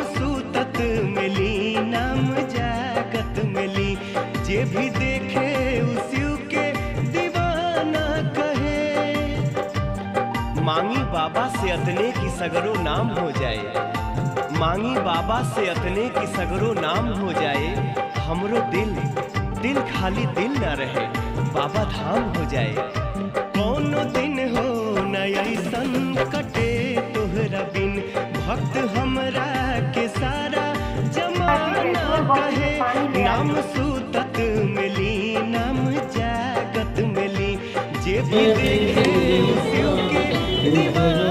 सूतत मिली नाम जागत मिली। जे भी देखे उसी के दीवाना कहे। मांगी बाबा से अतने की सगरो नाम हो जाए। मांगी बाबा से अतने की सगरो नाम हो जाए। हमरो दिल खाली दिल न रहे, बाबा धाम हो जाए। कोनो दिन हो न ऐसन कटे तोहरा बिन, भक्त हमरा के सारा जमाना कहे। नाम सूतत मिली नाम जागत मिली। जे भी देखे उसी के दीवाना